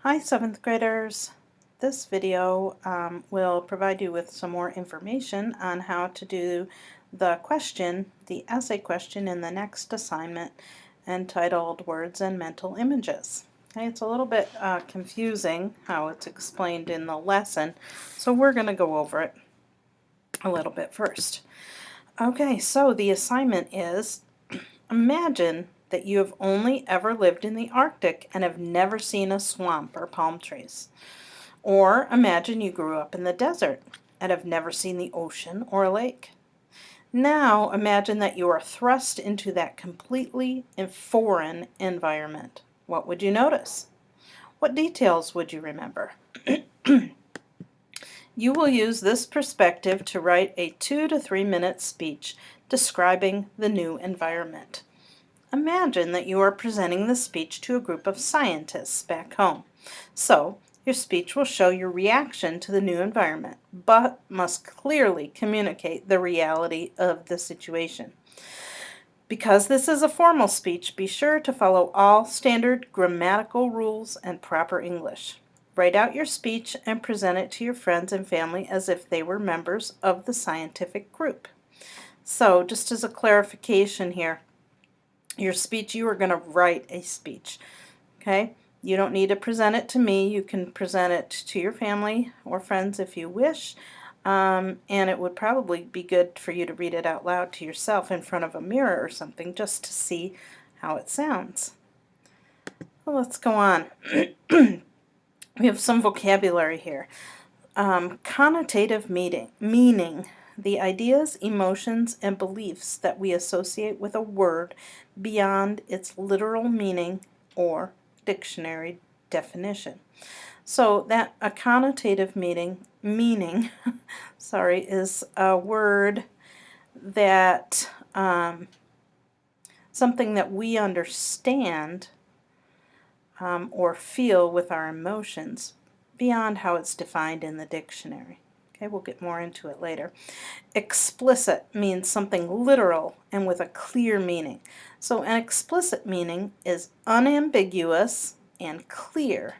Hi, 7th graders. This video will provide you with some more information on how to do the essay question in the next assignment entitled Words and Mental Images. Okay, it's a little bit confusing how it's explained in the lesson, so we're going to go over it a little bit first. Okay, so the assignment is imagine that you have only ever lived in the Arctic and have never seen a swamp or palm trees. Or imagine you grew up in the desert and have never seen the ocean or a lake. Now imagine that you are thrust into that completely foreign environment. What would you notice? What details would you remember? You will use this perspective to write a 2 to 3 minute speech describing the new environment. Imagine that you are presenting the speech to a group of scientists back home. So, your speech will show your reaction to the new environment, but must clearly communicate the reality of the situation. Because this is a formal speech, be sure to follow all standard grammatical rules and proper English. Write out your speech and present it to your friends and family as if they were members of the scientific group. So, just as a clarification here, your speech, you are going to write a speech, okay? You don't need to present it to me. You can present it to your family or friends if you wish, and it would probably be good for you to read it out loud to yourself in front of a mirror or something just to see how it sounds. Well, let's go on. We have some vocabulary here. Connotative meaning, the ideas, emotions, and beliefs that we associate with a word beyond its literal meaning or dictionary definition. So that a connotative meaning sorry, is a word that something that we understand or feel with our emotions beyond how it's defined in the dictionary. Okay, we'll get more into it later. Explicit means something literal and with a clear meaning. So an explicit meaning is unambiguous and clear.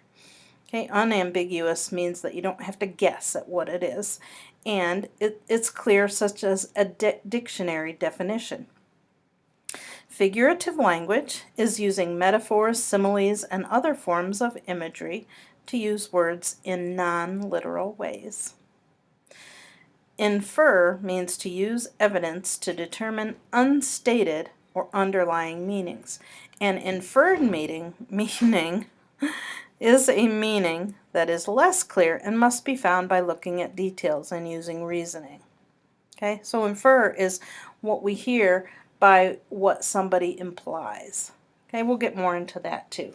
Okay, unambiguous means that you don't have to guess at what it is, and it's clear, such as a dictionary definition. Figurative language is using metaphors, similes, and other forms of imagery to use words in non-literal ways. Infer means to use evidence to determine unstated or underlying meanings. An inferred meaning is a meaning that is less clear and must be found by looking at details and using reasoning. Okay, so infer is what we hear by what somebody implies. Okay, we'll get more into that too.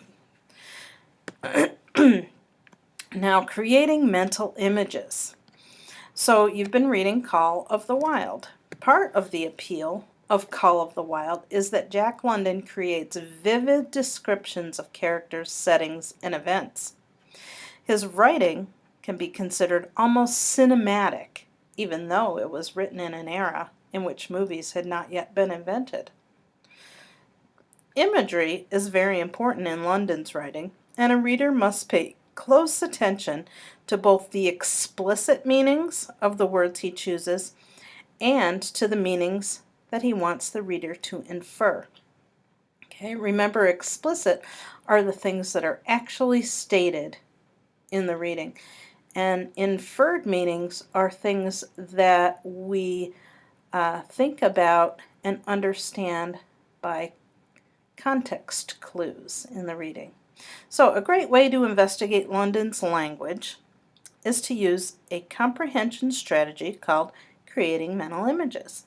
Now, creating mental images. So you've been reading Call of the Wild. Part of the appeal of Call of the Wild is that Jack London creates vivid descriptions of characters, settings, and events. His writing can be considered almost cinematic, even though it was written in an era in which movies had not yet been invented. Imagery is very important in London's writing, and a reader must pay close attention to both the explicit meanings of the words he chooses and to the meanings that he wants the reader to infer. Okay, remember, explicit are the things that are actually stated in the reading, and inferred meanings are things that we think about and understand by context clues in the reading. So a great way to investigate London's language is to use a comprehension strategy called creating mental images.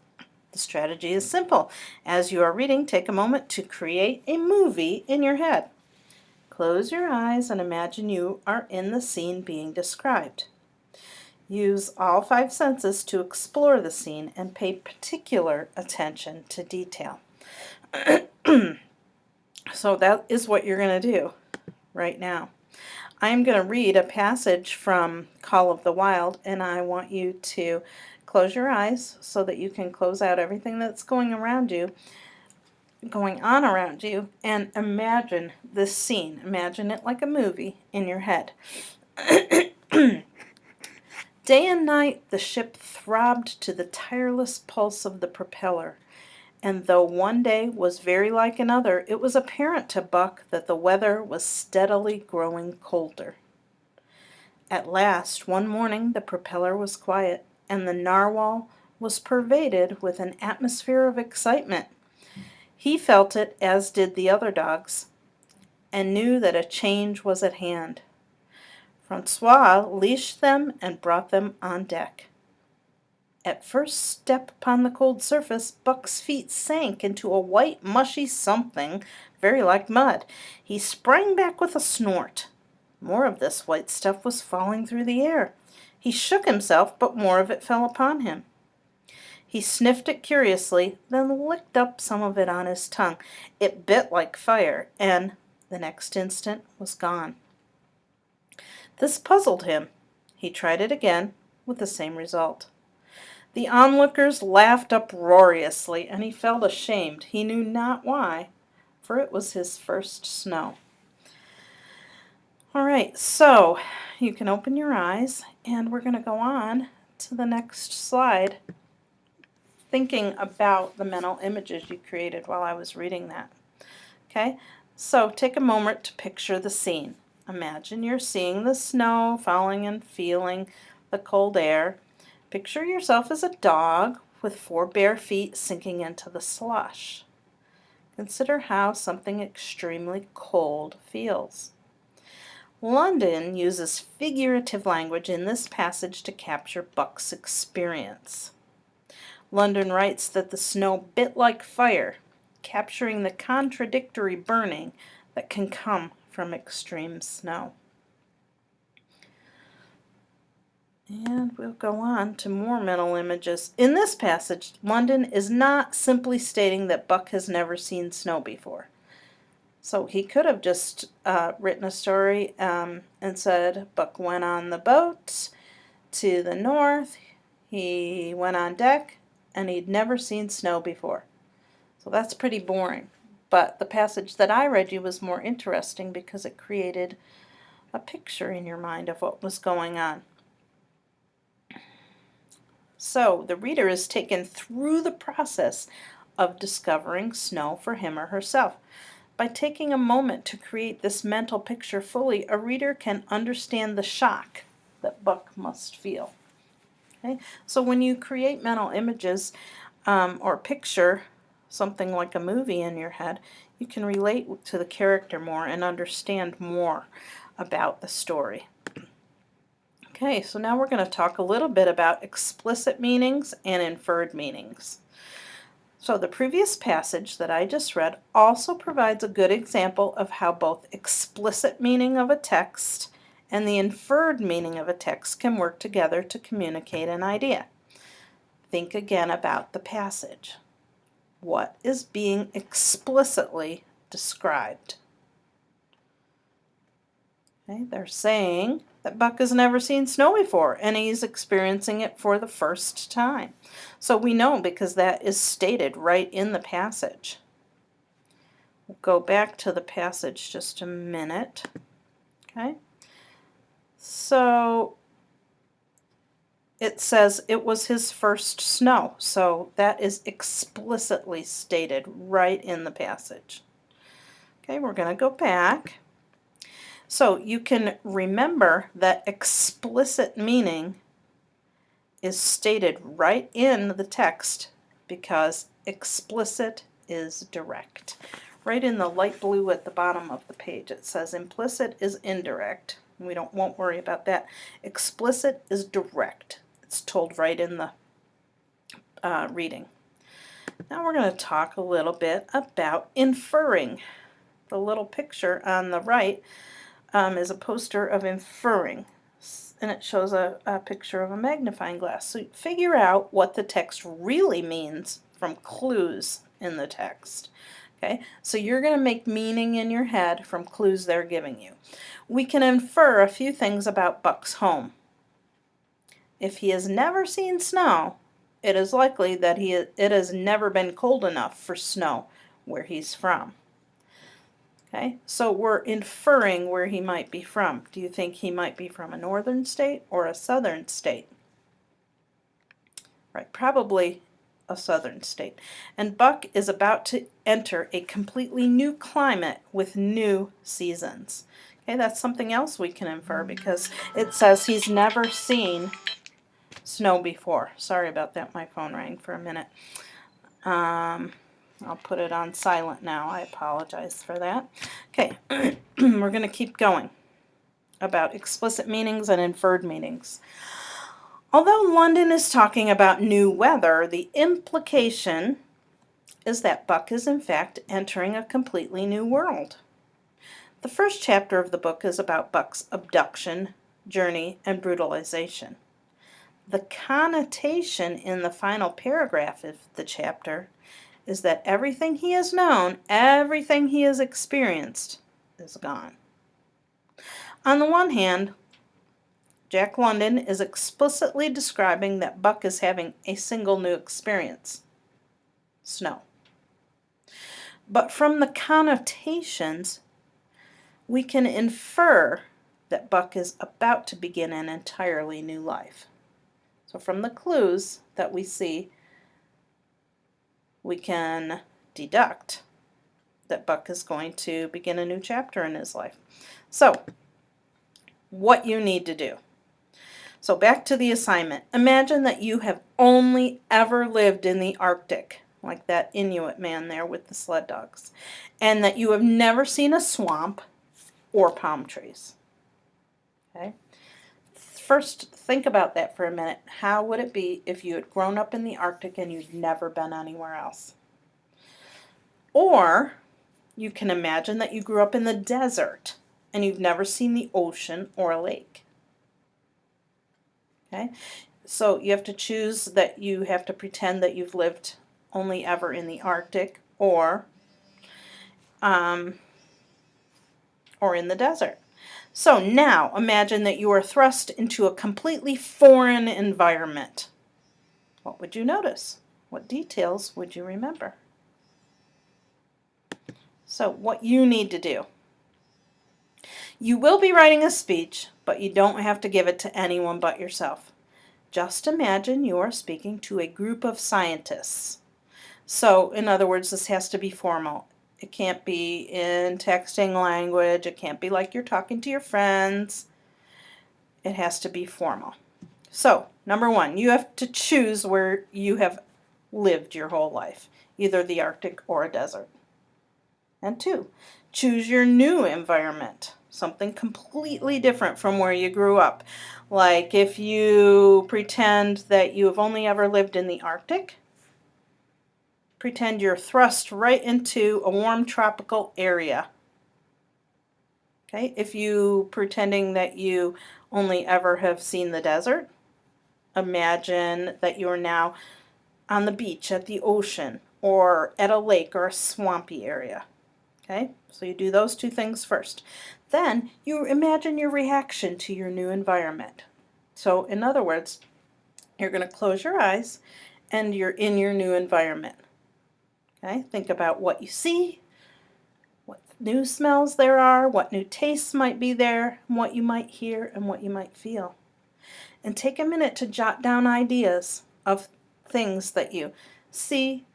The strategy is simple. As you are reading, take a moment to create a movie in your head. Close your eyes and imagine you are in the scene being described. Use all 5 senses to explore the scene and pay particular attention to detail. So that is what you're going to do right now. I'm going to read a passage from Call of the Wild, and I want you to close your eyes so that you can close out everything that's going around you. going on around you, and imagine this scene. Imagine it like a movie in your head. Day and night the ship throbbed to the tireless pulse of the propeller, and though one day was very like another, it was apparent to Buck that the weather was steadily growing colder. At last, one morning, the propeller was quiet, and the narwhal was pervaded with an atmosphere of excitement. He felt it, as did the other dogs, and knew that a change was at hand. Francois leashed them and brought them on deck. At first step upon the cold surface, Buck's feet sank into a white, mushy something, very like mud. He sprang back with a snort. More of this white stuff was falling through the air. He shook himself, but more of it fell upon him. He sniffed it curiously, then licked up some of it on his tongue. It bit like fire, and the next instant was gone. This puzzled him. He tried it again, with the same result. The onlookers laughed uproariously, and he felt ashamed. He knew not why, for it was his first snow. All right, so you can open your eyes, and we're going to go on to the next slide, thinking about the mental images you created while I was reading that. Okay, so take a moment to picture the scene. Imagine you're seeing the snow falling and feeling the cold air. Picture yourself as a dog with 4 bare feet sinking into the slush. Consider how something extremely cold feels. London uses figurative language in this passage to capture Buck's experience. London writes that the snow bit like fire, capturing the contradictory burning that can come from extreme snow. And we'll go on to more mental images. In this passage, London is not simply stating that Buck has never seen snow before. So he could have just written a story and said Buck went on the boat to the north, he went on deck, and he'd never seen snow before. So that's pretty boring. But the passage that I read you was more interesting because it created a picture in your mind of what was going on. So the reader is taken through the process of discovering snow for him or herself. By taking a moment to create this mental picture fully, a reader can understand the shock that Buck must feel. Okay? So when you create mental images or picture something like a movie in your head, you can relate to the character more and understand more about the story. Okay, so now we're going to talk a little bit about explicit meanings and inferred meanings. So the previous passage that I just read also provides a good example of how both explicit meaning of a text and the inferred meaning of a text can work together to communicate an idea. Think again about the passage. What is being explicitly described? Okay, they're saying that Buck has never seen snow before, and he's experiencing it for the first time. So we know because that is stated right in the passage. We'll go back to the passage just a minute. Okay, so it says it was his first snow, so that is explicitly stated right in the passage. Okay, we're going to go back. So you can remember that explicit meaning is stated right in the text because explicit is direct. Right in the light blue at the bottom of the page it says implicit is indirect. We won't worry about that. Explicit is direct. It's told right in the reading. Now we're going to talk a little bit about inferring. The little picture on the right is a poster of inferring, and it shows a picture of a magnifying glass. So figure out what the text really means from clues in the text. Okay, so you're going to make meaning in your head from clues they're giving you. We can infer a few things about Buck's home. If he has never seen snow, it is likely that it has never been cold enough for snow where he's from. Okay, so we're inferring where he might be from. Do you think he might be from a northern state or a southern state? Right, probably a southern state. And Buck is about to enter a completely new climate with new seasons. Okay, that's something else we can infer because it says he's never seen snow before. Sorry about that, my phone rang for a minute. I'll put it on silent now. I apologize for that. Okay, we're going to keep going about explicit meanings and inferred meanings. Although London is talking about new weather, the implication is that Buck is in fact entering a completely new world. The first chapter of the book is about Buck's abduction, journey, and brutalization. The connotation in the final paragraph of the chapter is that everything he has known, everything he has experienced, is gone. On the one hand, Jack London is explicitly describing that Buck is having a single new experience: snow. But from the connotations, we can infer that Buck is about to begin an entirely new life. So from the clues that we see, we can deduct that Buck is going to begin a new chapter in his life. So, what you need to do. So back to the assignment. Imagine that you have only ever lived in the Arctic, like that Inuit man there with the sled dogs, and that you have never seen a swamp or palm trees. Okay? First, think about that for a minute. How would it be if you had grown up in the Arctic and you'd never been anywhere else? Or you can imagine that you grew up in the desert and you've never seen the ocean or a lake. Okay? So you have to choose that you have to pretend that you've lived only ever in the Arctic or in the desert. So now imagine that you are thrust into a completely foreign environment. What would you notice? What details would you remember? So what you need to do. You will be writing a speech, but you don't have to give it to anyone but yourself. Just imagine you are speaking to a group of scientists. So in other words, this has to be formal. It can't be in texting language. It can't be like you're talking to your friends. It has to be formal. So, number one, you have to choose where you have lived your whole life, either the Arctic or a desert. And two, choose your new environment, something completely different from where you grew up. Like if you pretend that you have only ever lived in the Arctic, pretend you're thrust right into a warm tropical area. Okay, if you pretending that you only ever have seen the desert, imagine that you're now on the beach, at the ocean, or at a lake or a swampy area. Okay, so you do those two things first. Then you imagine your reaction to your new environment. So in other words, you're going to close your eyes and you're in your new environment. Okay, think about what you see, what new smells there are, what new tastes might be there, and what you might hear and what you might feel. And take a minute to jot down ideas of things that you see,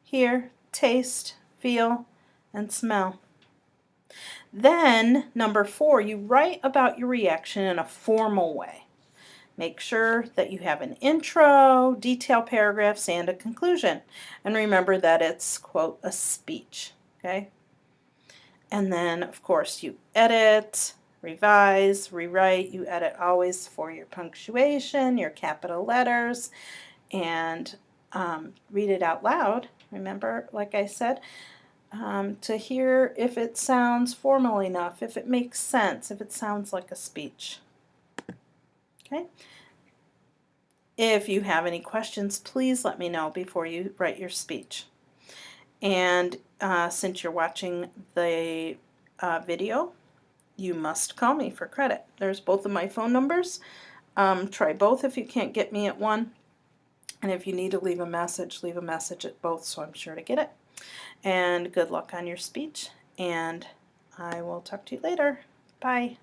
hear, taste, feel, and smell. Then, number 4, you write about your reaction in a formal way. Make sure that you have an intro, detail paragraphs, and a conclusion. And remember that it's, quote, a speech, okay? And then, of course, you edit, revise, rewrite. You edit always for your punctuation, your capital letters, and read it out loud. Remember, like I said, to hear if it sounds formal enough, if it makes sense, if it sounds like a speech. Okay? If you have any questions, please let me know before you write your speech. And since you're watching the video, you must call me for credit. There's both of my phone numbers. Try both if you can't get me at one. And if you need to leave a message at both, so I'm sure to get it. And good luck on your speech, and I will talk to you later. Bye.